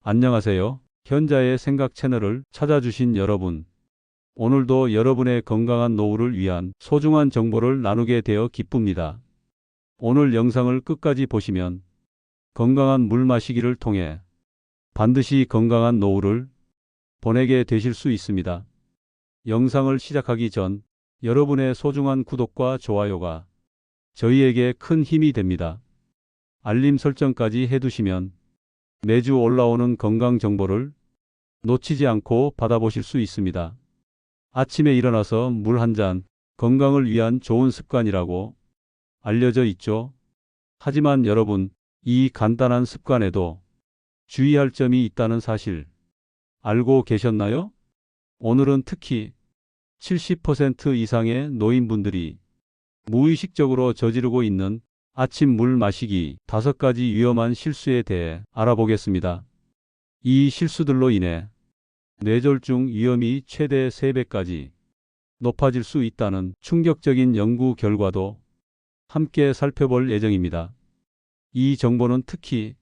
안녕하세요. 현자의 생각 채널을 찾아주신 여러분. 오늘도 여러분의 건강한 노후를 위한 소중한 정보를 나누게 되어 기쁩니다. 오늘 영상을 끝까지 보시면 건강한 물 마시기를 통해 반드시 건강한 노후를 보내게 되실 수 있습니다. 영상을 시작하기 전 여러분의 소중한 구독과 좋아요가 저희에게 큰 힘이 됩니다. 알림 설정까지 해두시면 매주 올라오는 건강 정보를 놓치지 않고 받아보실 수 있습니다. 아침에 일어나서 물 한 잔, 건강을 위한 좋은 습관이라고 알려져 있죠. 하지만 여러분, 이 간단한 습관에도 주의할 점이 있다는 사실 알고 계셨나요? 오늘은 특히 70% 이상의 노인분들이 무의식적으로 저지르고 있는 아침 물 마시기 5가지 위험한 실수에 대해 알아보겠습니다. 이 실수들로 인해 뇌졸중 위험이 최대 3배까지 높아질 수 있다는 충격적인 연구 결과도 함께 살펴볼 예정입니다. 이 정보는 특히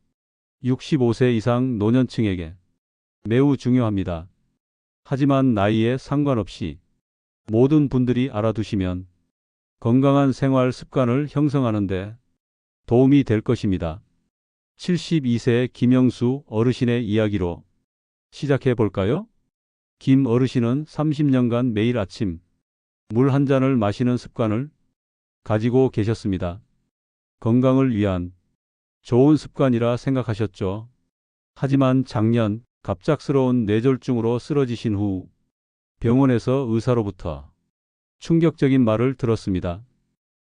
65세 이상 노년층에게 매우 중요합니다. 하지만 나이에 상관없이 모든 분들이 알아두시면 건강한 생활 습관을 형성하는 데 도움이 될 것입니다. 72세 김영수 어르신의 이야기로 시작해 볼까요? 김 어르신은 30년간 매일 아침 물 한 잔을 마시는 습관을 가지고 계셨습니다. 건강을 위한 좋은 습관이라 생각하셨죠. 하지만 작년 갑작스러운 뇌졸중으로 쓰러지신 후 병원에서 의사로부터 충격적인 말을 들었습니다.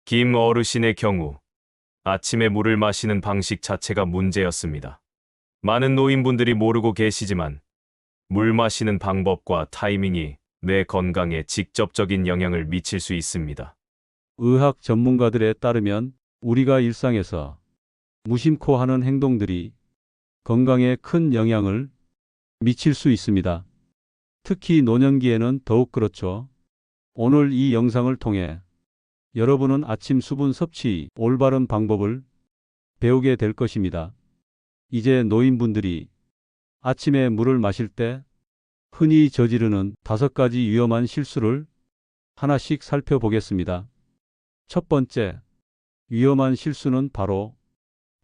김 어르신의 경우 아침에 물을 마시는 방식 자체가 문제였습니다. 많은 노인분들이 모르고 계시지만 물 마시는 방법과 타이밍이 뇌 건강에 직접적인 영향을 미칠 수 있습니다. 의학 전문가들에 따르면 우리가 일상에서 무심코 하는 행동들이 건강에 큰 영향을 미칠 수 있습니다. 특히 노년기에는 더욱 그렇죠. 오늘 이 영상을 통해 여러분은 아침 수분 섭취 올바른 방법을 배우게 될 것입니다. 이제 노인분들이 아침에 물을 마실 때 흔히 저지르는 5가지 위험한 실수를 하나씩 살펴보겠습니다. 첫 번째, 위험한 실수는 바로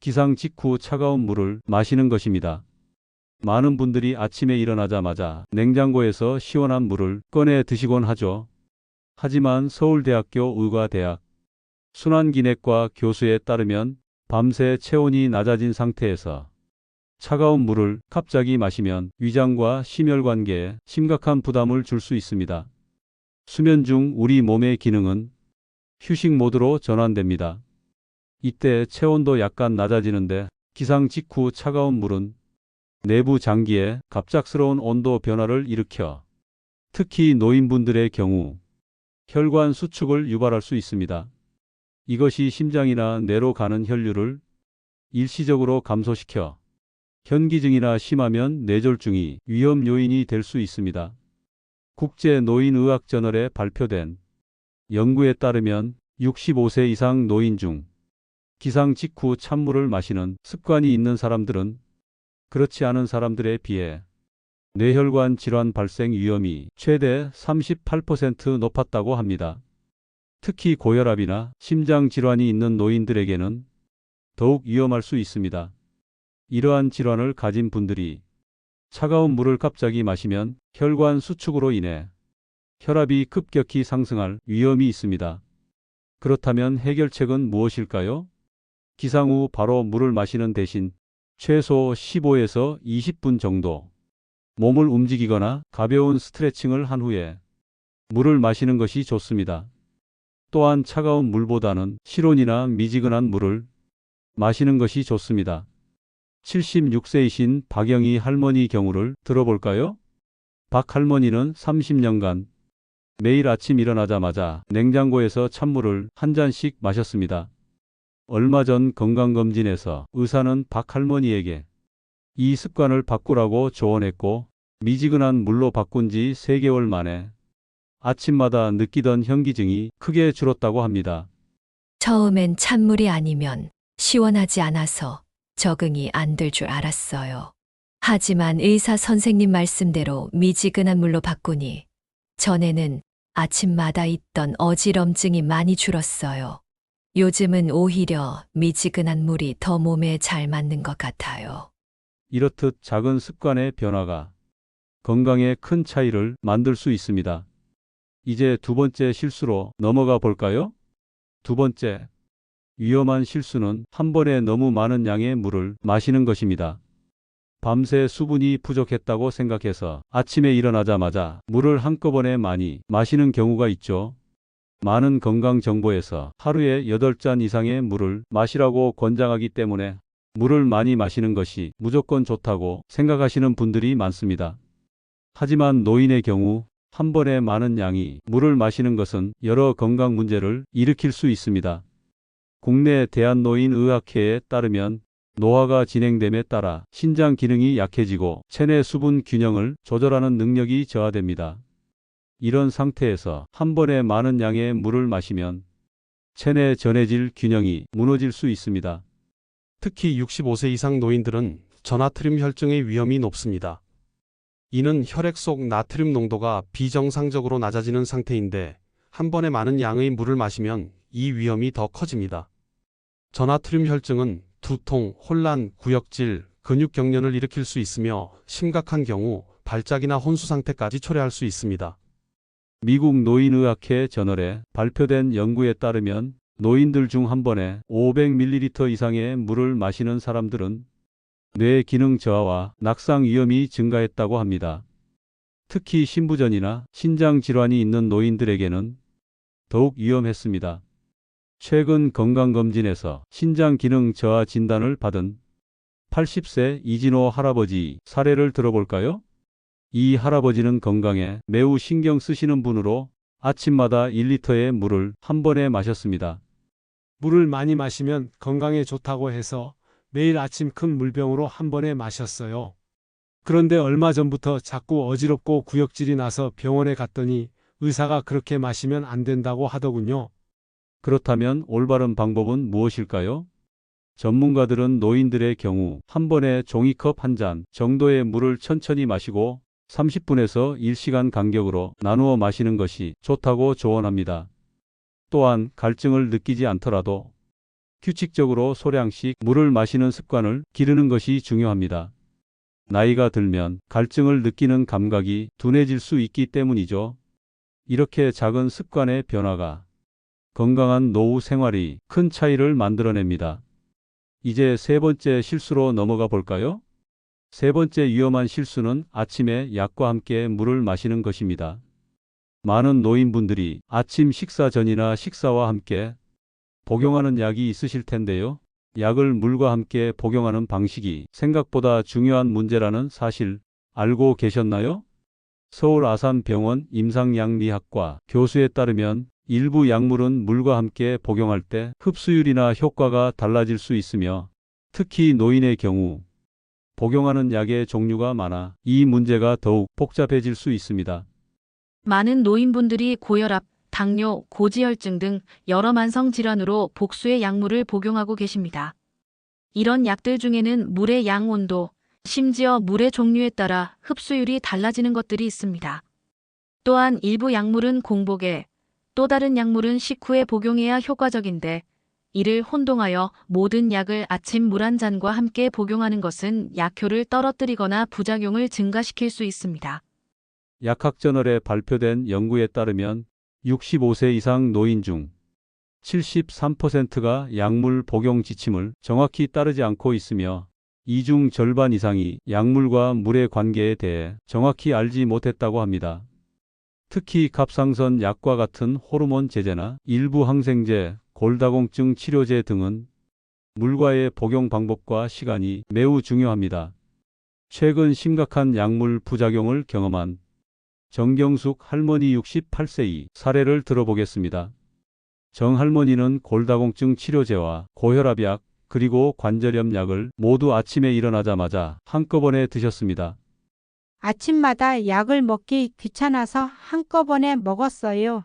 기상 직후 차가운 물을 마시는 것입니다. 많은 분들이 아침에 일어나자마자 냉장고에서 시원한 물을 꺼내 드시곤 하죠. 하지만 서울대학교 의과대학 순환기내과 교수에 따르면 밤새 체온이 낮아진 상태에서 차가운 물을 갑자기 마시면 위장과 심혈관계에 심각한 부담을 줄 수 있습니다. 수면 중 우리 몸의 기능은 휴식 모드로 전환됩니다. 이때 체온도 약간 낮아지는데 기상 직후 차가운 물은 내부 장기에 갑작스러운 온도 변화를 일으켜 특히 노인분들의 경우 혈관 수축을 유발할 수 있습니다. 이것이 심장이나 뇌로 가는 혈류를 일시적으로 감소시켜 현기증이나 심하면 뇌졸중이 위험 요인이 될 수 있습니다. 국제노인의학저널에 발표된 연구에 따르면 65세 이상 노인 중 기상 직후 찬물을 마시는 습관이 있는 사람들은 그렇지 않은 사람들에 비해 뇌혈관 질환 발생 위험이 최대 38% 높았다고 합니다. 특히 고혈압이나 심장 질환이 있는 노인들에게는 더욱 위험할 수 있습니다. 이러한 질환을 가진 분들이 차가운 물을 갑자기 마시면 혈관 수축으로 인해 혈압이 급격히 상승할 위험이 있습니다. 그렇다면 해결책은 무엇일까요? 기상 후 바로 물을 마시는 대신 최소 15에서 20분 정도 몸을 움직이거나 가벼운 스트레칭을 한 후에 물을 마시는 것이 좋습니다. 또한 차가운 물보다는 실온이나 미지근한 물을 마시는 것이 좋습니다. 76세이신 박영희 할머니 경우를 들어볼까요? 박 할머니는 30년간 매일 아침 일어나자마자 냉장고에서 찬물을 한 잔씩 마셨습니다. 얼마 전 건강검진에서 의사는 박 할머니에게 이 습관을 바꾸라고 조언했고 미지근한 물로 바꾼 지 3개월 만에 아침마다 느끼던 현기증이 크게 줄었다고 합니다. 처음엔 찬물이 아니면 시원하지 않아서 적응이 안 될 줄 알았어요. 하지만 의사 선생님 말씀대로 미지근한 물로 바꾸니 전에는 아침마다 있던 어지럼증이 많이 줄었어요. 요즘은 오히려 미지근한 물이 더 몸에 잘 맞는 것 같아요. 이렇듯 작은 습관의 변화가 건강에 큰 차이를 만들 수 있습니다. 이제 두 번째 실수로 넘어가 볼까요? 두 번째, 위험한 실수는 한 번에 너무 많은 양의 물을 마시는 것입니다. 밤새 수분이 부족했다고 생각해서 아침에 일어나자마자 물을 한꺼번에 많이 마시는 경우가 있죠. 많은 건강 정보에서 하루에 8잔 이상의 물을 마시라고 권장하기 때문에 물을 많이 마시는 것이 무조건 좋다고 생각하시는 분들이 많습니다. 하지만 노인의 경우 한 번에 많은 양의 물을 마시는 것은 여러 건강 문제를 일으킬 수 있습니다. 국내 대한노인의학회에 따르면 노화가 진행됨에 따라 신장 기능이 약해지고 체내 수분 균형을 조절하는 능력이 저하됩니다. 이런 상태에서 한 번에 많은 양의 물을 마시면 체내 전해질 균형이 무너질 수 있습니다. 특히 65세 이상 노인들은 저나트륨 혈증의 위험이 높습니다. 이는 혈액 속 나트륨 농도가 비정상적으로 낮아지는 상태인데 한 번에 많은 양의 물을 마시면 이 위험이 더 커집니다. 저나트륨 혈증은 두통, 혼란, 구역질, 근육 경련을 일으킬 수 있으며 심각한 경우 발작이나 혼수 상태까지 초래할 수 있습니다. 미국 노인의학회 저널에 발표된 연구에 따르면 노인들 중 한 번에 500ml 이상의 물을 마시는 사람들은 뇌 기능 저하와 낙상 위험이 증가했다고 합니다. 특히 신부전이나 신장 질환이 있는 노인들에게는 더욱 위험했습니다. 최근 건강검진에서 신장 기능 저하 진단을 받은 80세 이진호 할아버지 사례를 들어볼까요? 이 할아버지는 건강에 매우 신경 쓰시는 분으로 아침마다 1리터의 물을 한 번에 마셨습니다. 물을 많이 마시면 건강에 좋다고 해서 매일 아침 큰 물병으로 한 번에 마셨어요. 그런데 얼마 전부터 자꾸 어지럽고 구역질이 나서 병원에 갔더니 의사가 그렇게 마시면 안 된다고 하더군요. 그렇다면 올바른 방법은 무엇일까요? 전문가들은 노인들의 경우 한 번에 종이컵 한 잔 정도의 물을 천천히 마시고 30분에서 1시간 간격으로 나누어 마시는 것이 좋다고 조언합니다. 또한 갈증을 느끼지 않더라도 규칙적으로 소량씩 물을 마시는 습관을 기르는 것이 중요합니다. 나이가 들면 갈증을 느끼는 감각이 둔해질 수 있기 때문이죠. 이렇게 작은 습관의 변화가 건강한 노후 생활이 큰 차이를 만들어냅니다. 이제 세 번째 실수로 넘어가 볼까요? 세 번째 위험한 실수는 아침에 약과 함께 물을 마시는 것입니다. 많은 노인분들이 아침 식사 전이나 식사와 함께 복용하는 약이 있으실 텐데요. 약을 물과 함께 복용하는 방식이 생각보다 중요한 문제라는 사실 알고 계셨나요? 서울 아산병원 임상약리학과 교수에 따르면 일부 약물은 물과 함께 복용할 때 흡수율이나 효과가 달라질 수 있으며 특히 노인의 경우 복용하는 약의 종류가 많아 이 문제가 더욱 복잡해질 수 있습니다. 많은 노인분들이 고혈압, 당뇨, 고지혈증 등 여러 만성 질환으로 복수의 약물을 복용하고 계십니다. 이런 약들 중에는 물의 양 온도, 심지어 물의 종류에 따라 흡수율이 달라지는 것들이 있습니다. 또한 일부 약물은 공복에, 또 다른 약물은 식후에 복용해야 효과적인데 이를 혼동하여 모든 약을 아침 물 한 잔과 함께 복용하는 것은 약효를 떨어뜨리거나 부작용을 증가시킬 수 있습니다. 약학저널에 발표된 연구에 따르면 65세 이상 노인 중 73%가 약물 복용 지침을 정확히 따르지 않고 있으며 이 중 절반 이상이 약물과 물의 관계에 대해 정확히 알지 못했다고 합니다. 특히 갑상선 약과 같은 호르몬 제제나 일부 항생제, 골다공증 치료제 등은 물과의 복용 방법과 시간이 매우 중요합니다. 최근 심각한 약물 부작용을 경험한 정경숙 할머니 68세의 사례를 들어보겠습니다. 정 할머니는 골다공증 치료제와 고혈압약 그리고 관절염 약을 모두 아침에 일어나자마자 한꺼번에 드셨습니다. 아침마다 약을 먹기 귀찮아서 한꺼번에 먹었어요.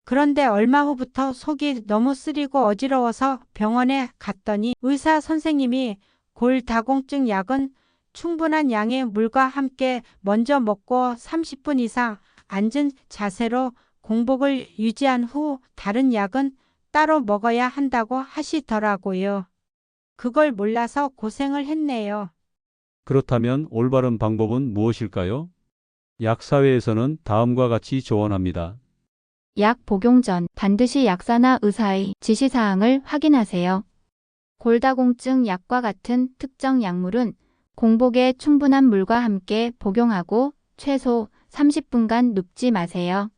그런데 얼마 후부터 속이 너무 쓰리고 어지러워서 병원에 갔더니 의사 선생님이 골다공증 약은 충분한 양의 물과 함께 먼저 먹고 30분 이상 앉은 자세로 공복을 유지한 후 다른 약은 따로 먹어야 한다고 하시더라고요. 그걸 몰라서 고생을 했네요. 그렇다면 올바른 방법은 무엇일까요? 약사회에서는 다음과 같이 조언합니다. 약 복용 전 반드시 약사나 의사의 지시사항을 확인하세요. 골다공증 약과 같은 특정 약물은 공복에 충분한 물과 함께 복용하고 최소 30분간 눕지 마세요.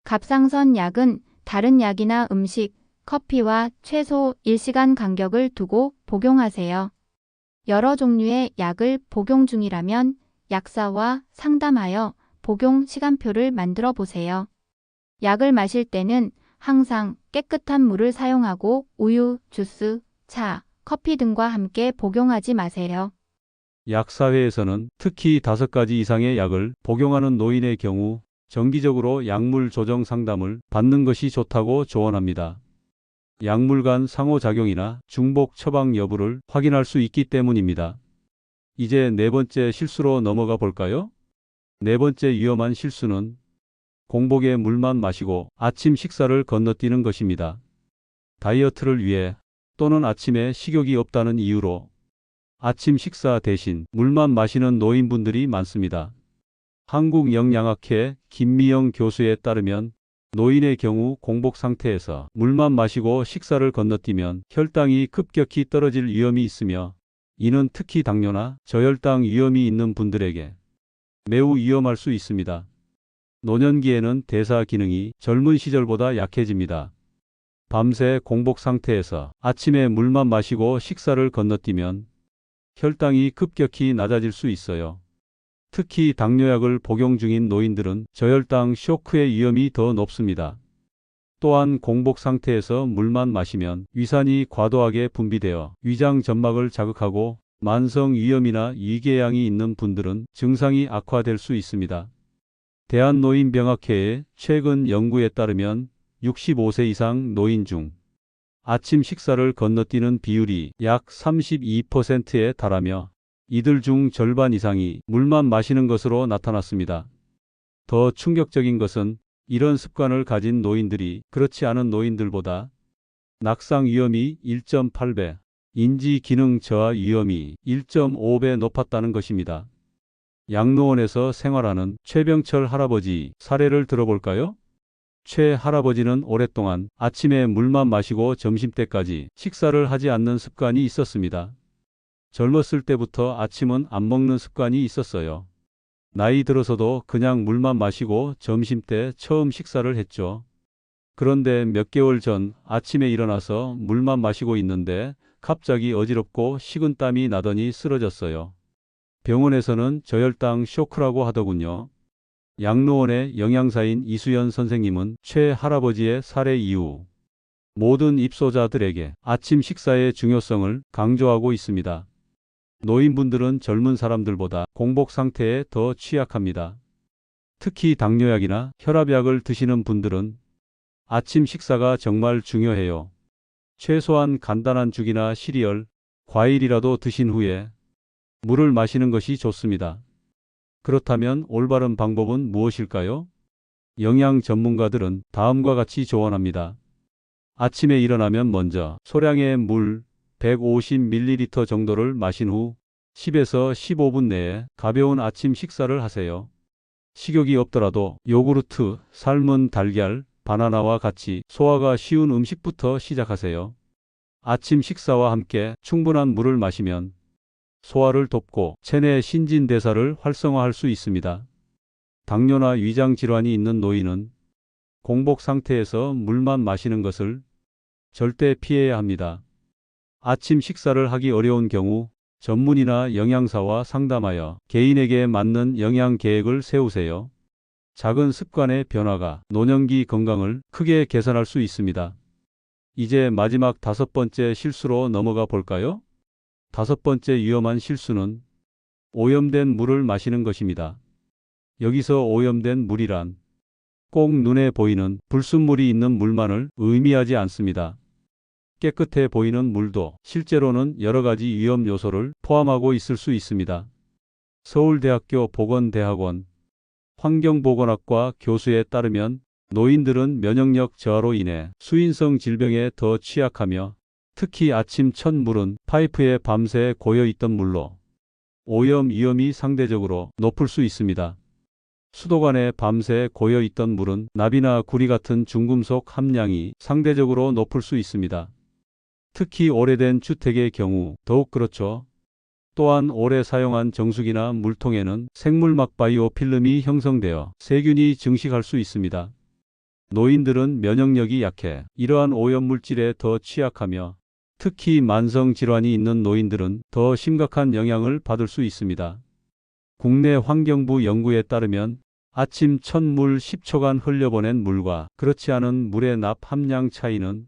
갑상선 약은 다른 약이나 음식, 커피와 최소 1시간 간격을 두고 복용하세요. 여러 종류의 약을 복용 중이라면 약사와 상담하여 복용 시간표를 만들어 보세요. 약을 마실 때는 항상 깨끗한 물을 사용하고 우유, 주스, 차, 커피 등과 함께 복용하지 마세요. 약사회에서는 특히 5가지 이상의 약을 복용하는 노인의 경우 정기적으로 약물 조정 상담을 받는 것이 좋다고 조언합니다. 약물 간 상호작용이나 중복 처방 여부를 확인할 수 있기 때문입니다. 이제 네 번째 실수로 넘어가 볼까요? 네 번째 위험한 실수는 공복에 물만 마시고 아침 식사를 건너뛰는 것입니다. 다이어트를 위해 또는 아침에 식욕이 없다는 이유로 아침 식사 대신 물만 마시는 노인분들이 많습니다. 한국영양학회 김미영 교수에 따르면 노인의 경우 공복 상태에서 물만 마시고 식사를 건너뛰면 혈당이 급격히 떨어질 위험이 있으며 이는 특히 당뇨나 저혈당 위험이 있는 분들에게 매우 위험할 수 있습니다. 노년기에는 대사 기능이 젊은 시절보다 약해집니다. 밤새 공복 상태에서 아침에 물만 마시고 식사를 건너뛰면 혈당이 급격히 낮아질 수 있어요. 특히 당뇨약을 복용 중인 노인들은 저혈당 쇼크의 위험이 더 높습니다. 또한 공복 상태에서 물만 마시면 위산이 과도하게 분비되어 위장 점막을 자극하고 만성 위염이나 위궤양이 있는 분들은 증상이 악화될 수 있습니다. 대한노인병학회의 최근 연구에 따르면 65세 이상 노인 중 아침 식사를 건너뛰는 비율이 약 32%에 달하며 이들 중 절반 이상이 물만 마시는 것으로 나타났습니다. 더 충격적인 것은 이런 습관을 가진 노인들이 그렇지 않은 노인들보다 낙상 위험이 1.8배, 인지 기능 저하 위험이 1.5배 높았다는 것입니다. 양로원에서 생활하는 최병철 할아버지 사례를 들어볼까요? 최 할아버지는 오랫동안 아침에 물만 마시고 점심때까지 식사를 하지 않는 습관이 있었습니다. 젊었을 때부터 아침은 안 먹는 습관이 있었어요. 나이 들어서도 그냥 물만 마시고 점심때 처음 식사를 했죠. 그런데 몇 개월 전 아침에 일어나서 물만 마시고 있는데 갑자기 어지럽고 식은땀이 나더니 쓰러졌어요. 병원에서는 저혈당 쇼크라고 하더군요. 양로원의 영양사인 이수연 선생님은 최 할아버지의 사례 이후 모든 입소자들에게 아침 식사의 중요성을 강조하고 있습니다. 노인분들은 젊은 사람들보다 공복 상태에 더 취약합니다. 특히 당뇨약이나 혈압약을 드시는 분들은 아침 식사가 정말 중요해요. 최소한 간단한 죽이나 시리얼, 과일이라도 드신 후에 물을 마시는 것이 좋습니다. 그렇다면 올바른 방법은 무엇일까요? 영양 전문가들은 다음과 같이 조언합니다. 아침에 일어나면 먼저 소량의 물 150ml 정도를 마신 후 10에서 15분 내에 가벼운 아침 식사를 하세요. 식욕이 없더라도 요구르트, 삶은 달걀, 바나나와 같이 소화가 쉬운 음식부터 시작하세요. 아침 식사와 함께 충분한 물을 마시면 소화를 돕고 체내 신진대사를 활성화할 수 있습니다. 당뇨나 위장 질환이 있는 노인은 공복 상태에서 물만 마시는 것을 절대 피해야 합니다. 아침 식사를 하기 어려운 경우 전문의나 영양사와 상담하여 개인에게 맞는 영양 계획을 세우세요. 작은 습관의 변화가 노년기 건강을 크게 개선할 수 있습니다. 이제 마지막 5번째 실수로 넘어가 볼까요? 5번째 위험한 실수는 오염된 물을 마시는 것입니다. 여기서 오염된 물이란 꼭 눈에 보이는 불순물이 있는 물만을 의미하지 않습니다. 깨끗해 보이는 물도 실제로는 여러 가지 위험 요소를 포함하고 있을 수 있습니다. 서울대학교 보건대학원 환경보건학과 교수에 따르면 노인들은 면역력 저하로 인해 수인성 질병에 더 취약하며 특히 아침 첫 물은 파이프에 밤새 고여있던 물로 오염 위험이 상대적으로 높을 수 있습니다. 수도관에 밤새 고여있던 물은 납이나 구리 같은 중금속 함량이 상대적으로 높을 수 있습니다. 특히 오래된 주택의 경우 더욱 그렇죠. 또한 오래 사용한 정수기나 물통에는 생물막 바이오 필름이 형성되어 세균이 증식할 수 있습니다. 노인들은 면역력이 약해 이러한 오염물질에 더 취약하며 특히 만성질환이 있는 노인들은 더 심각한 영향을 받을 수 있습니다. 국내 환경부 연구에 따르면 아침 첫 물 10초간 흘려보낸 물과 그렇지 않은 물의 납 함량 차이는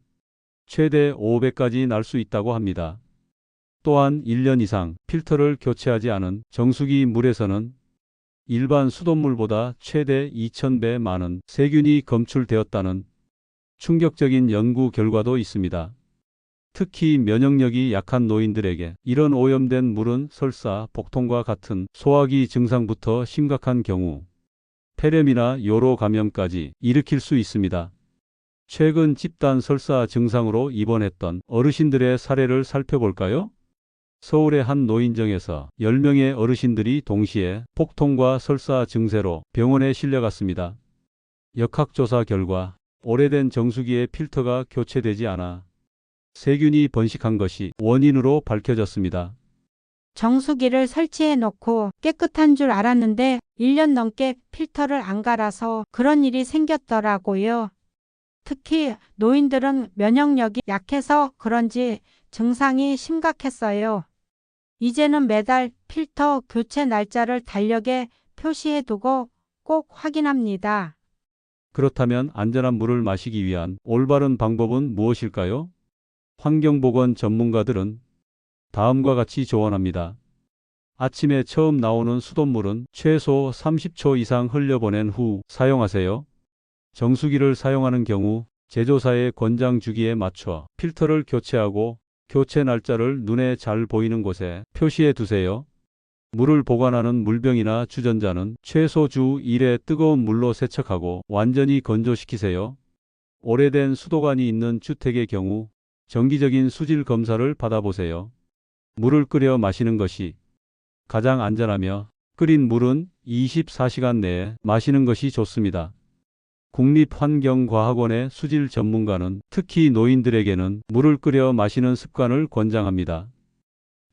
최대 5배까지 날 수 있다고 합니다. 또한 1년 이상 필터를 교체하지 않은 정수기 물에서는 일반 수돗물보다 최대 2000배 많은 세균이 검출되었다는 충격적인 연구 결과도 있습니다. 특히 면역력이 약한 노인들에게 이런 오염된 물은 설사, 복통과 같은 소화기 증상부터 심각한 경우 폐렴이나 요로 감염까지 일으킬 수 있습니다. 최근 집단 설사 증상으로 입원했던 어르신들의 사례를 살펴볼까요? 서울의 한 노인정에서 10명의 어르신들이 동시에 복통과 설사 증세로 병원에 실려갔습니다. 역학조사 결과 오래된 정수기의 필터가 교체되지 않아 세균이 번식한 것이 원인으로 밝혀졌습니다. 정수기를 설치해 놓고 깨끗한 줄 알았는데 1년 넘게 필터를 안 갈아서 그런 일이 생겼더라고요. 특히 노인들은 면역력이 약해서 그런지 증상이 심각했어요. 이제는 매달 필터 교체 날짜를 달력에 표시해 두고 꼭 확인합니다. 그렇다면 안전한 물을 마시기 위한 올바른 방법은 무엇일까요? 환경보건 전문가들은 다음과 같이 조언합니다. 아침에 처음 나오는 수돗물은 최소 30초 이상 흘려보낸 후 사용하세요. 정수기를 사용하는 경우 제조사의 권장 주기에 맞춰 필터를 교체하고 교체 날짜를 눈에 잘 보이는 곳에 표시해 두세요. 물을 보관하는 물병이나 주전자는 최소 주 1회 뜨거운 물로 세척하고 완전히 건조시키세요. 오래된 수도관이 있는 주택의 경우 정기적인 수질 검사를 받아보세요. 물을 끓여 마시는 것이 가장 안전하며 끓인 물은 24시간 내에 마시는 것이 좋습니다. 국립환경과학원의 수질 전문가는 특히 노인들에게는 물을 끓여 마시는 습관을 권장합니다.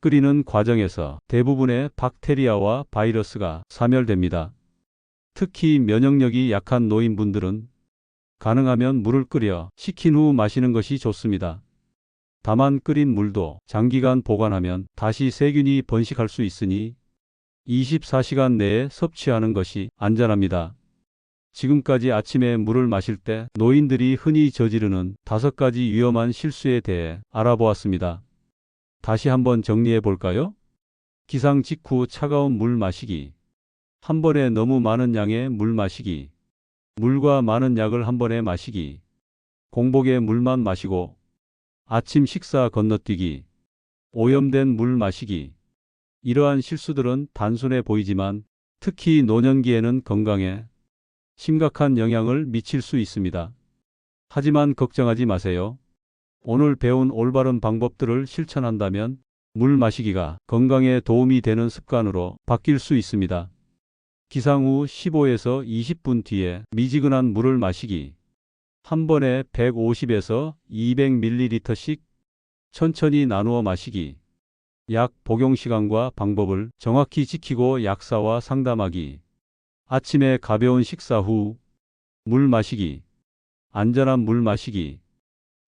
끓이는 과정에서 대부분의 박테리아와 바이러스가 사멸됩니다. 특히 면역력이 약한 노인분들은 가능하면 물을 끓여 식힌 후 마시는 것이 좋습니다. 다만 끓인 물도 장기간 보관하면 다시 세균이 번식할 수 있으니 24시간 내에 섭취하는 것이 안전합니다. 지금까지 아침에 물을 마실 때 노인들이 흔히 저지르는 5가지 위험한 실수에 대해 알아보았습니다. 다시 한번 정리해 볼까요? 기상 직후 차가운 물 마시기, 한 번에 너무 많은 양의 물 마시기, 물과 많은 약을 한 번에 마시기, 공복에 물만 마시고 아침 식사 건너뛰기, 오염된 물 마시기. 이러한 실수들은 단순해 보이지만 특히 노년기에는 건강에 심각한 영향을 미칠 수 있습니다. 하지만 걱정하지 마세요. 오늘 배운 올바른 방법들을 실천한다면 물 마시기가 건강에 도움이 되는 습관으로 바뀔 수 있습니다. 기상 후 15에서 20분 뒤에 미지근한 물을 마시기. 한 번에 150에서 200ml씩 천천히 나누어 마시기. 약 복용 시간과 방법을 정확히 지키고 약사와 상담하기. 아침에 가벼운 식사 후 물 마시기. 안전한 물 마시기.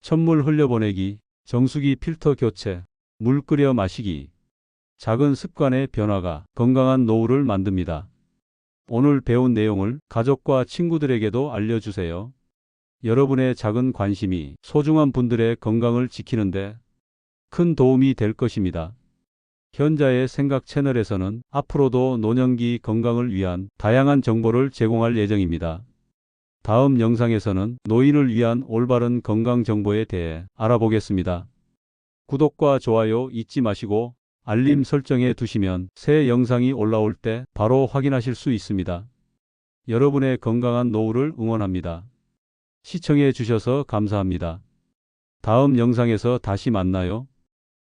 찬물 흘려보내기. 정수기 필터 교체. 물 끓여 마시기. 작은 습관의 변화가 건강한 노후를 만듭니다. 오늘 배운 내용을 가족과 친구들에게도 알려주세요. 여러분의 작은 관심이 소중한 분들의 건강을 지키는데 큰 도움이 될 것입니다. 현자의 생각 채널에서는 앞으로도 노년기 건강을 위한 다양한 정보를 제공할 예정입니다. 다음 영상에서는 노인을 위한 올바른 건강 정보에 대해 알아보겠습니다. 구독과 좋아요 잊지 마시고 알림 설정해 두시면 새 영상이 올라올 때 바로 확인하실 수 있습니다. 여러분의 건강한 노후를 응원합니다. 시청해 주셔서 감사합니다. 다음 영상에서 다시 만나요.